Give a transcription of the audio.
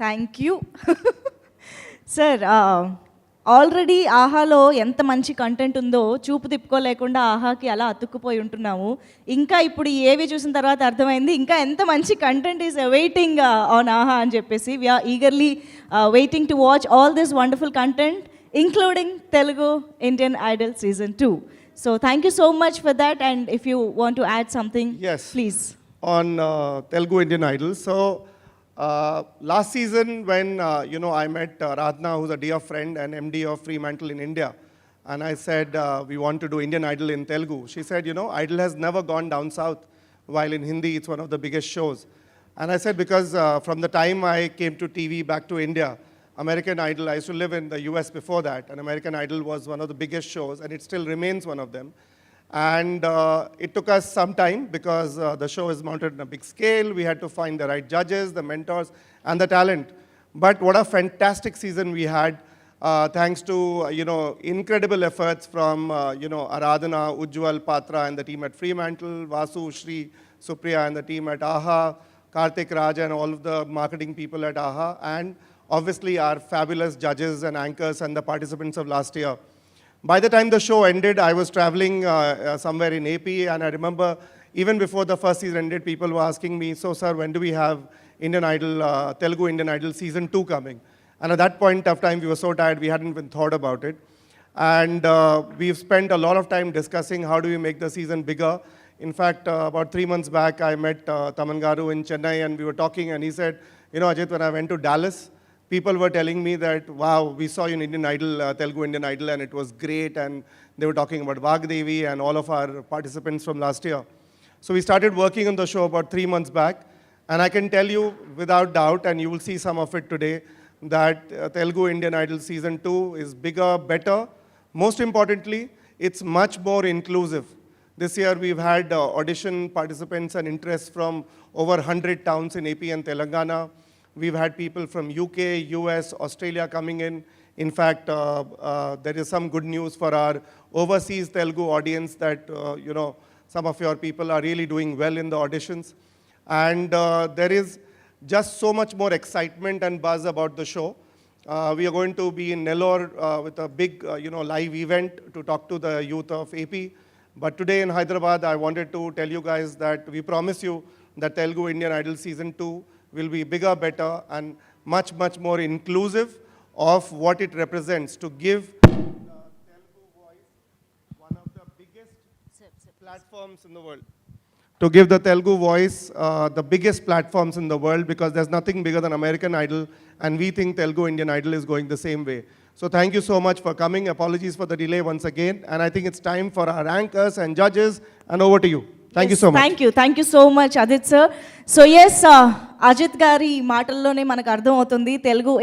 Thank you sir. Already ఆహాలో ఎంత మంచి కంటెంట్ ఉందో చూపు తిప్పుకోలేకుండా ఆహాకి అలా అతుక్కుపోయి ఉంటున్నాము. ఇంకా ఇప్పుడు ఏవి చూసిన తర్వాత అర్థమైంది ఇంకా ఎంత మంచి content is waiting on Aha అని చెప్పేసి. We're eagerly waiting to watch all this wonderful content including Telugu Indian Idol season 2. So thank you so much for that, and if you want to add something, yes, please. On Telugu Indian Idol. So last season when I met Radhna, who's a dear friend and MD of Fremantle in India, and I said we want to do Indian Idol in Telugu. She said, Idol has never gone down south, while in Hindi it's one of the biggest shows. And I said because from the time I came to TV back to India, American Idol, I used to live in the US before that, and American Idol was one of the biggest shows, and it still remains one of them. And it took us some time because the show is mounted on a big scale. We had to find the right judges, the mentors, and the talent. But what a fantastic season we had, thanks to, incredible efforts from, Aradhana, 𝗬𝗲𝘃𝗃𝗲 and the team at Fremantle, 𝗂𝗏, 𝗂𝐶𝗶 and the team at AHA, Karthik, Raj and all of the marketing people at AHA, and obviously our fabulous judges and anchors and the participants of last year. By the time the show ended, I was traveling somewhere in AP, and I remember even before the first season ended, people were asking me, so sir, when do we have Indian Idol, Telugu Indian Idol season 2 coming? And at that point of time, we were so tired, we hadn't even thought about it. And we've spent a lot of time discussing how do we make the season bigger. In fact, about 3 months back, I met Thaman garu in Chennai, and we were talking, and he said, Ajit, when I went to Dallas, people were telling me that, wow, we saw you in Indian Idol, Telugu Indian Idol, and it was great, and they were talking about 𝗂𝗵𝗿𝗲𝗍 and all of our participants from last year. So we started working on the show about 3 months back, and I can tell you without doubt, and you will see some of it today, that Telugu Indian Idol Season 2 is bigger, better. Most importantly, it's much more inclusive. This year we've had audition participants and interest from over 100 towns in AP and Telangana. We've had people from UK, US, Australia coming in. In fact, there is some good news for our overseas Telugu audience that, some of your people are really doing well in the auditions. And there is just so much more excitement and buzz about the show. We are going to be in Nellore with a big, live event to talk to the youth of AP. But today in Hyderabad, I wanted to tell you guys that we promise you that Telugu Indian Idol Season 2 will be bigger, better, and much, much more inclusive of what it represents to give the Telugu voice one of the biggest platforms in the world. To give the Telugu voice the biggest platforms in the world, because there's nothing bigger than American Idol, and we think Telugu Indian Idol is going the same way. So thank you so much for coming. Apologies for the delay once again, and I think it's time for our anchors and judges, and over to you. Thank you so much. Thank you so much, Ajit sir. So yes, Ajit గారి మాటల్లోనే మనకు అర్థం అవుతుంది తెలుగు